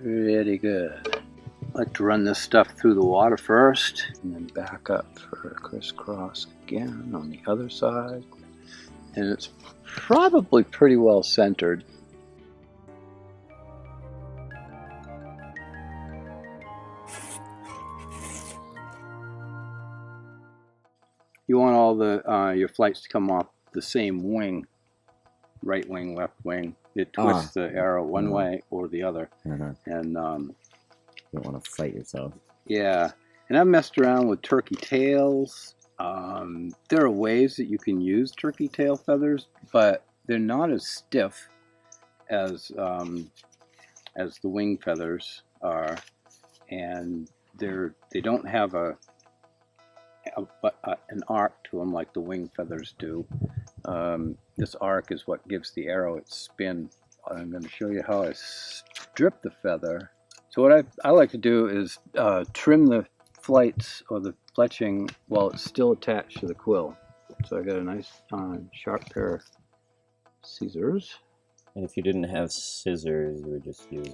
Pretty good. I like to run this stuff through the water first and then back up for a crisscross again on the other side. And it's probably pretty well centered. You want all the your flights to come off the same wing, right wing, left wing. It twists the arrow one way or the other, and you don't want to fight yourself. Yeah, and I've messed around with turkey tails. There are ways that you can use turkey tail feathers, but they're not as stiff as the wing feathers are, and they don't have an arc to them like the wing feathers do. This arc is what gives the arrow its spin. I'm going to show you how I strip the feather. So what I like to do is trim the flights or the fletching while it's still attached to the quill. So I got a nice sharp pair of scissors. And if you didn't have scissors, you would just use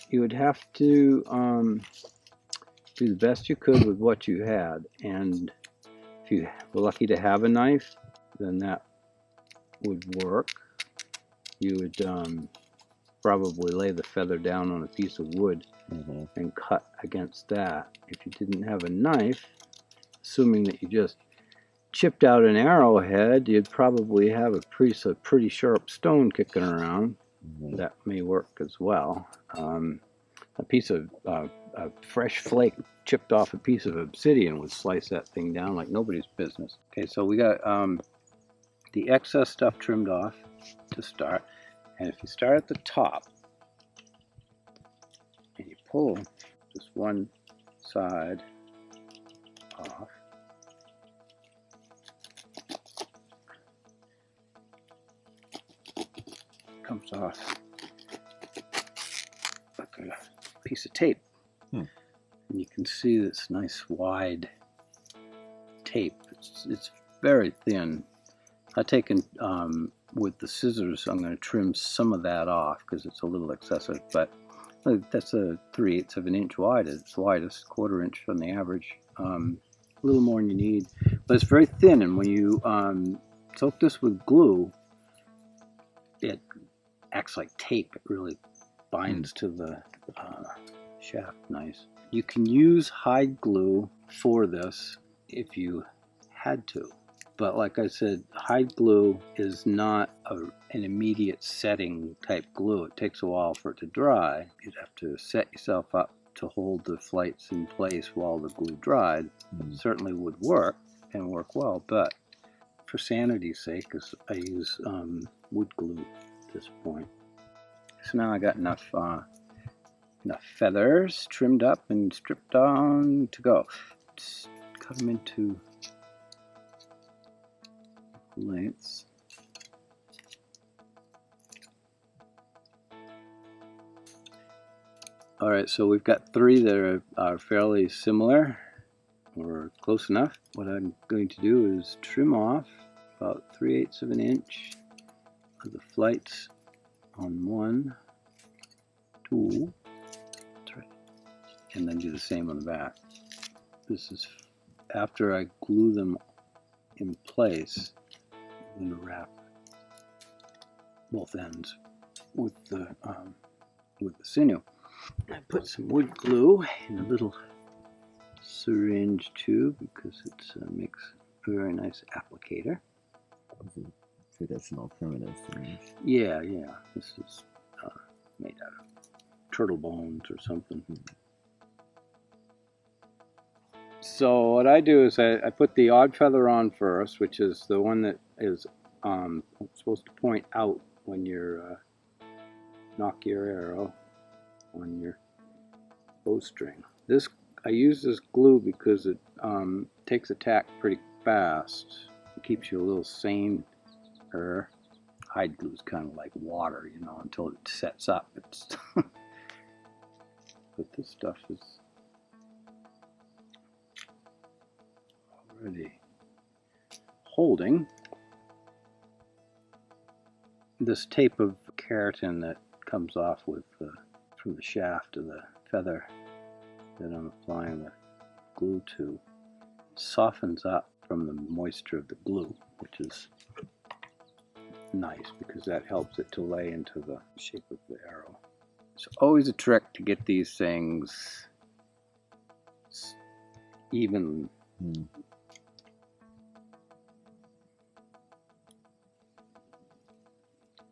you would have to do the best you could with what you had, and if you were lucky to have a knife, then that would work. You would probably lay the feather down on a piece of wood and cut against that. If you didn't have a knife, assuming that you just chipped out an arrowhead, you'd probably have a piece of pretty sharp stone kicking around. That may work as well. A piece of a fresh flake chipped off a piece of obsidian would slice that thing down like nobody's business. Okay, so we got the excess stuff trimmed off to start. And if you start at the top and you pull just one side off, it comes off like a piece of tape. And you can see this nice wide tape. It's very thin. I've taken with the scissors, I'm going to trim some of that off because it's a little excessive, but that's a 3/8 of an inch wide. It's widest, 1/4 inch on the average. A little more than you need, but it's very thin, and when you soak this with glue, it acts like tape. It really binds to the shaft nice. You can use hide glue for this if you had to. But like I said, hide glue is not an immediate setting type glue. It takes a while for it to dry. You'd have to set yourself up to hold the flights in place while the glue dried. It certainly would work and work well, but for sanity's sake, I use wood glue at this point. So now I got enough feathers trimmed up and stripped on to go. Just cut them into lengths. Alright, so we've got 3 that are fairly similar or close enough. What I'm going to do is trim off about 3/8 of an inch of the flights on 1, 2, 3, and then do the same on the back. This is after I glue them in place. I'm going to wrap both ends with the sinew. I put some wood glue in a little syringe tube because it makes a very nice applicator. Traditional primitive syringe. Yeah. This is made out of turtle bones or something. So what I do is I put the odd feather on first, which is the one that is supposed to point out when you knock your arrow on your bowstring. I use this glue because it takes a tack pretty fast. It keeps you a little sane. Hide glue is kind of like water, you know, until it sets up. But this stuff is already holding this tape of keratin that comes off with from the shaft of the feather that I'm applying the glue to, softens up from the moisture of the glue, which is nice because that helps it to lay into the shape of the arrow. It's always a trick to get these things even.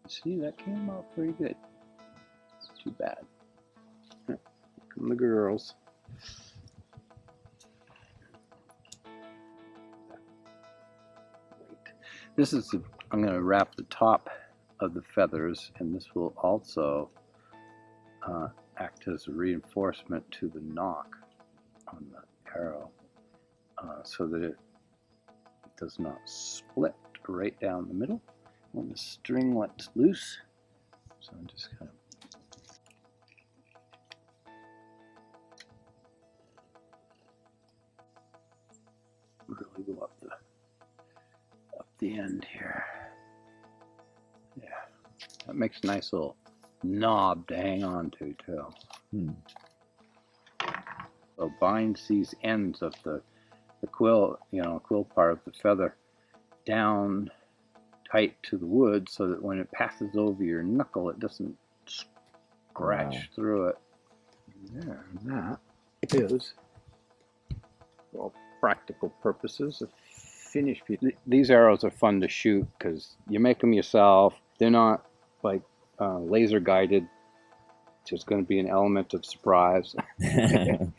See, that came out pretty good. Too bad. Here come the girls. This is I'm going to wrap the top of the feathers, and this will also act as a reinforcement to the nock on the arrow, so that it does not split right down the middle when the string lets loose. So I'm just kind of really go up the end here. Yeah, that makes a nice little knob to hang on to too. So binds these ends of the quill, quill part of the feather down tight to the wood so that when it passes over your knuckle, it doesn't scratch through it. There, that is, for all practical purposes, a finished piece. These arrows are fun to shoot because you make them yourself. They're not like laser guided. There's going to be an element of surprise. Alright.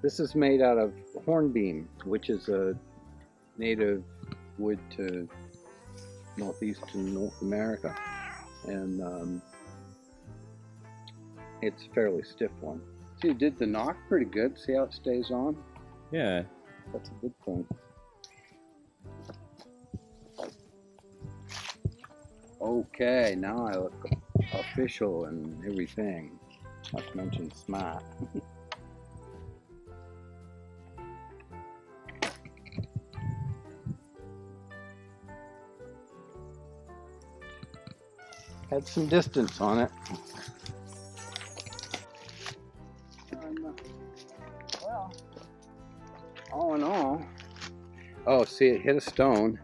This is made out of hornbeam, which is a native wood to northeastern North America, and it's a fairly stiff one. So you did the knock pretty good. See how it stays on? Yeah. That's a good thing. Okay, now I look official and everything. Not to mention smart. Had some distance on it. Well, all in all, see, it hit a stone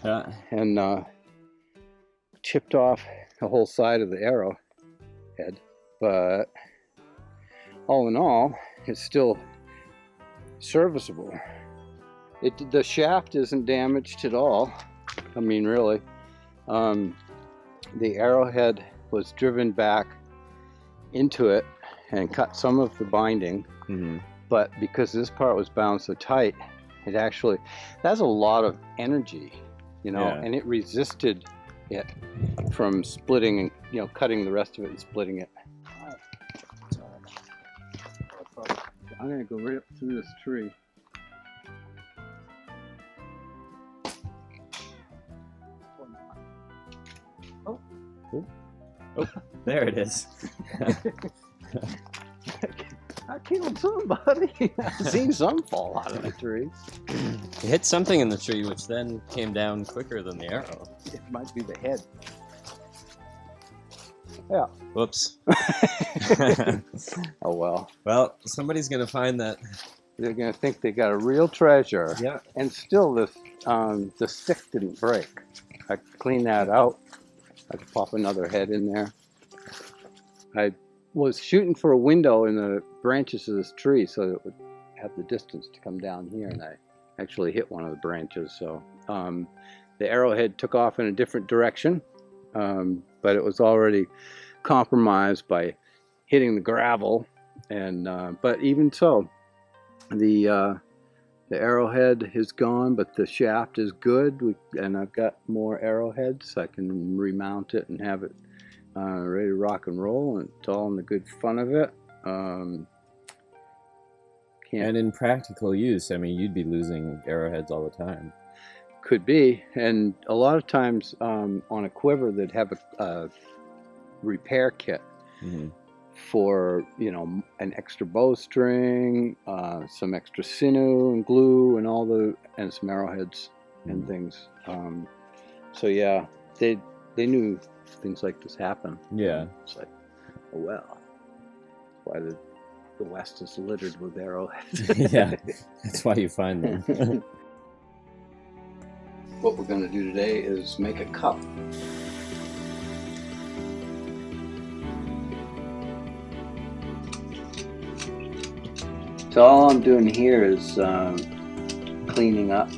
and chipped off the whole side of the arrow head, but all in all, it's still serviceable. The shaft isn't damaged at all. I mean, really. The arrowhead was driven back into it and cut some of the binding, but because this part was bound so tight, it actually, that's a lot of energy, and it resisted it from splitting and cutting the rest of it and splitting it. I'm gonna go right up through this tree. Oh, there it is. I killed somebody. I've seen some fall out of the tree. It hit something in the tree, which then came down quicker than the arrow. It might be the head. Yeah. Whoops. Oh well. Well, somebody's gonna find that. They're gonna think they got a real treasure. Yeah. And still, the stick didn't break. I cleaned that out. I could pop another head in there. I was shooting for a window in the branches of this tree so that it would have the distance to come down here, and I actually hit one of the branches. So the arrowhead took off in a different direction, but it was already compromised by hitting the gravel. And but even so, the arrowhead is gone, but the shaft is good, and I've got more arrowheads. So I can remount it and have it ready to rock and roll, and it's all in the good fun of it. And in practical use, I mean, you'd be losing arrowheads all the time. Could be, and a lot of times on a quiver they'd have a repair kit. for, you know, an extra bowstring, some extra sinew and glue, and some arrowheads and things. So yeah, they knew things like this happen. Yeah. It's like, oh well, why the West is littered with arrowheads. Yeah, that's why you find them. What we're going to do today is make a cup. So all I'm doing here is cleaning up